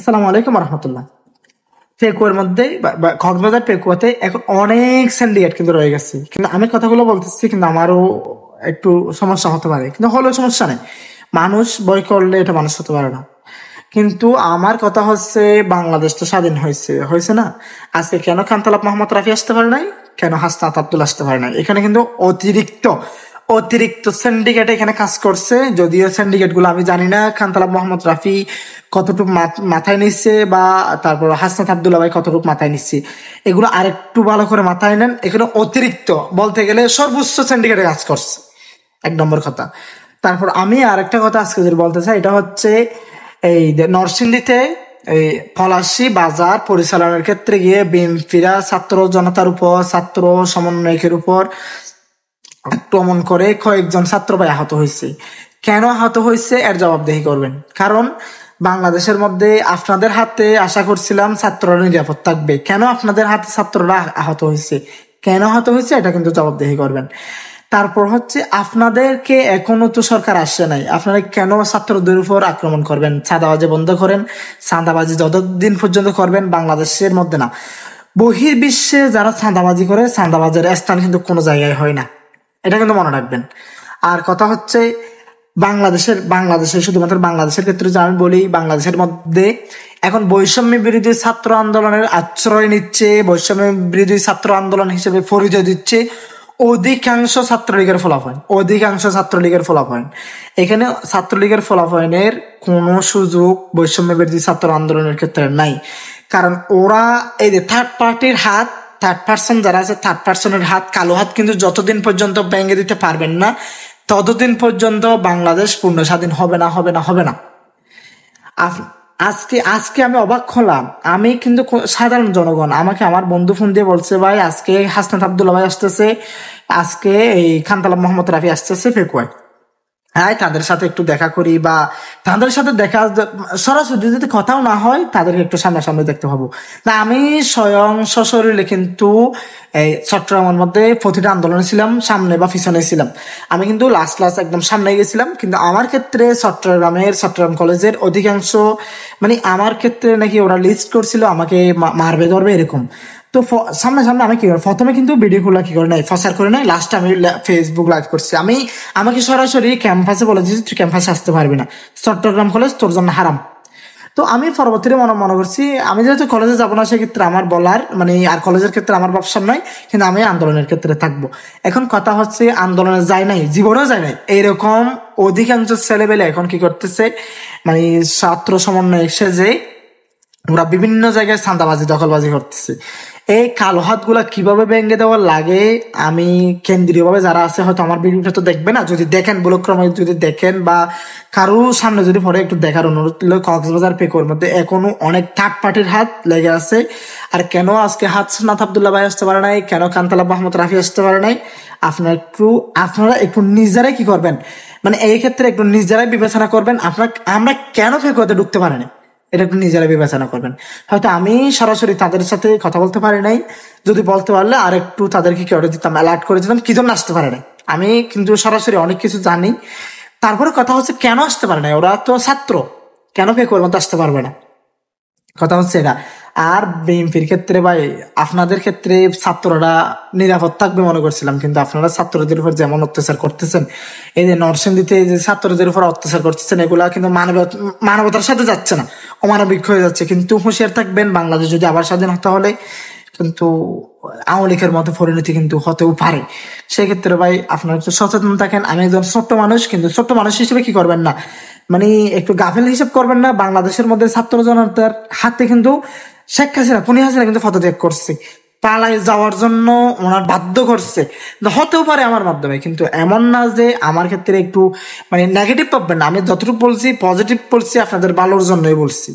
আসসালামু আলাইকুম রহমতুল্লাহ। পেকুয়ার মধ্যে কক্সবাজার পেকুয়াতে এখন অনেক সিন্ডিকেট কিন্তু রয়ে গেছে, কিন্তু আমি কথাগুলো বলতেছি কিন্তু আমারও একটু সমস্যা হতে পারে, কিন্তু হলেও সমস্যা নেই। মানুষ বই করলে এটা মানুষ হতে পারে না। কিন্তু আমার কথা হচ্ছে, বাংলাদেশ তো স্বাধীন হয়েছে হয়েছে না? আজকে কেন খানতালাব মোহাম্মদ রাফি আসতে পারে নাই, কেন হাসনাত আব্দুল আসতে পারে নাই? এখানে কিন্তু অতিরিক্ত অতিরিক্ত সিন্ডিকেট এখানে কাজ করছে। যদিও সিন্ডিকেট গুলো আমি জানি না খানতালাব মোহাম্মদ রাফি কতটুকু মাথায় নিচ্ছে, বা তারপর হাসনাত আব্দুল্লাহ ভাই কতটুকু মাথায় নিচ্ছে, এগুলো আরেকটু ভালো করে মাথায় নেন। এখানে অতিরিক্ত বলতে গেলে সর্বোচ্চ সিন্ডিকেটে কাজ করছে, এক নম্বর কথা। তারপর আমি আরেকটা কথা আজকে যদি বলতে চাই, এটা হচ্ছে এই যে নরসিংদীতে এই পলাশী বাজার পরিচালনার ক্ষেত্রে গিয়ে বিএনপিরা ছাত্র জনতার উপর, ছাত্র সমন্বয়কের উপর আক্রমণ করে কয়েকজন ছাত্র ভাই আহত হয়েছে। কেন আহত হয়েছে এর জবাবদিহি করবেন, কারণ বাংলাদেশের মধ্যে আপনাদের হাতে আশা করছিলাম ছাত্ররা নিরাপদ থাকবে। কেন আপনাদের হাতে ছাত্ররা আহত হয়েছে, কেন আহত হয়েছে এটা কিন্তু জবাবদিহি করবেন। তারপর হচ্ছে, আপনাদেরকে এখনো তো সরকার আসে নাই, আপনারা কেন ছাত্রদের উপর আক্রমণ করবেন? চাঁদাবাজি বন্ধ করেন। চাঁদাবাজি যতদিন পর্যন্ত করবেন বাংলাদেশের মধ্যে না, বহির্বিশ্বে যারা চাঁদাবাজি করে, চাঁদাবাজের স্থান কিন্তু কোনো জায়গায় হয় না, এটা কিন্তু মনে রাখবেন। আর কথা হচ্ছে, বাংলাদেশের শুধুমাত্র বাংলাদেশের ক্ষেত্রে যে আমি বলি, বাংলাদেশের মধ্যে এখন বৈষম্য বিরোধী ছাত্র আন্দোলনের আশ্রয় নিচ্ছে, বৈষম্য বিরোধী ছাত্র আন্দোলন হিসেবে পরিচয় দিচ্ছে অধিকাংশ ছাত্রলীগের ফলাফল, অধিকাংশ ছাত্রলীগের ফলাফল। এখানে ছাত্রলীগের ফলাফলের কোনো সুযোগ বৈষম্য বিরোধী ছাত্র আন্দোলনের ক্ষেত্রে নাই, কারণ ওরা এই যে থার্ড পার্সন যারা আছে, থার্ড পার্সনের হাত, কালো হাত কিন্তু যতদিন পর্যন্ত ভেঙে দিতে পারবেন না, ততদিন পর্যন্ত বাংলাদেশ পূর্ণ স্বাধীন হবে না, হবে না, হবে না। আজকে আজকে আমি অবাক হলাম। আমি কিন্তু সাধারণ জনগণ, আমাকে আমার বন্ধু ফোন দিয়ে বলছে, ভাই আজকে হাসনাত আব্দুল্লাহ ভাই আসতেছে, আজকে এই খানতালাব মোহাম্মদ রাফি আসতেছে পেকুয়ায়, হ্যাঁ তাদের সাথে একটু দেখা করি, বা তাদের সাথে দেখা সরাসরি যদি কথাও না হয়, তাদেরকে একটু সামনাসামনি দেখতে পাবো না। আমি স্বয়ং সশরীরে কিন্তু এই চট্টগ্রামের মধ্যে প্রতিটা আন্দোলনে ছিলাম, সামনে বা পিছনে ছিলাম। আমি কিন্তু লাস্ট একদম সামনে গেছিলাম, কিন্তু আমার ক্ষেত্রে চট্টগ্রাম কলেজের অধিকাংশ, মানে আমার ক্ষেত্রে নাকি ওরা লিস্ট করছিল আমাকে মারবে ধরবে এরকম। তো সামনে আমি কি করি, প্রথমে কিন্তু ভিডিও গুলা কি করে নাই, ফসার করে নাই, লাস্টে আমি ফেসবুক লাইভ করছি। আমাকে সরাসরি ক্যাম্পাসে বলে দিয়েছি, তুই ক্যাম্পাসে আসতে পারবি না, চট্টগ্রাম কলেজ তোর জন্য হারাম। তো আমি পরবর্তীতে মনে করছি, আমি যেহেতু কলেজে যাবো না, সেক্ষেত্রে আমার বলার মানে, আর কলেজের ক্ষেত্রে আমার ব্যবসা নয়, কিন্তু আমি আন্দোলনের ক্ষেত্রে থাকবো। এখন কথা হচ্ছে, আন্দোলনে যায় নাই, জীবনেও যায় নাই, এইরকম অধিকাংশ ছেলেবেলে এখন কি করতেছে, মানে ছাত্র সমন্বয় সেজে ওরা বিভিন্ন জায়গায় চাঁদাবাজি দখলবাজি করতেছে। এই কালো হাত গুলা কিভাবে ভেঙে দেওয়া লাগে, আমি কেন্দ্রীয় ভাবে যারা আছে হয়তো আমার ভিডিওটা তো দেখবে না, যদি দেখেন ব্লক্রমে যদি দেখেন, বা কারো সামনে যদি পরে একটু দেখার অনুরোধ, কক্সবাজার পেকুয়ার মধ্যে এখনো অনেক থার্ড পার্টির হাত লেগে আছে। আর কেন আজকে হাসনাত আব্দুল্লাহ ভাই আসতে পারে নাই, কেন খানতালাব মোহাম্মদ রাফি আসতে পারে নাই, আপনারা একটু নিজেরাই কি করবেন, মানে এই ক্ষেত্রে একটু নিজেরাই বিবেচনা করবেন। আমরা কেন পেকুয়াতে ঢুকতে পারি না, এটা একটু নিজেরা বিবেচনা করবেন। হয়তো আমি সরাসরি তাদের সাথে কথা বলতে পারি নাই, যদি বলতে পারলে আর একটু তাদেরকে কি করে দিতাম, অ্যালার্ট করে দিতাম কি জন্য আসতে পারে নাই। আমি কিন্তু সরাসরি অনেক কিছু জানি। তারপরে কথা হচ্ছে, কেন আসতে পারে না, ওরা তো ছাত্র, কেন পেকুয়ার মধ্যে আসতে পারবে না, কথা হচ্ছে এটা। আর বিএনপির ক্ষেত্রে ভাই, আপনাদের ক্ষেত্রে ছাত্ররা নিরাপদ থাকবে মনে করছিলাম, কিন্তু আপনারা ছাত্রদের উপর যেমন অত্যাচার করতেছেন, এই যে নরসিংদীতে যে ছাত্রদের উপর অত্যাচার করতেছেন, এগুলা কিন্তু মানবতার সাথে যাচ্ছে না, অমানবিক হয়ে যাচ্ছে। কিন্তু হুঁশিয়ার থাকবেন, বাংলাদেশ যদি আবার স্বাধীন হতে হলে কিন্তু আওয়ামী লীগের মতো পরিণতি কিন্তু হতেও পারে। সেক্ষেত্রে ভাই আপনারা একটু সচেতন থাকেন। আমি একজন ছোট্ট মানুষ, কিন্তু ছোট্ট মানুষ হিসেবে কি করবেন না, মানে একটু গাফেল হিসেব করবেন না। বাংলাদেশের মধ্যে ছাত্র জনতার হাতে কিন্তু শেখ হাসিনা, খুনি হাসিনা কিন্তু পদত্যাগ করছে, পালাই যাওয়ার জন্য ওনার বাধ্য করছে। হতেও পারে আমার মাধ্যমে, কিন্তু এমন না যে আমার ক্ষেত্রে একটু মানে নেগেটিভ পাবেন না। আমি যতটুকু বলছি পজিটিভ বলছি, আপনাদের ভালোর জন্যই বলছি।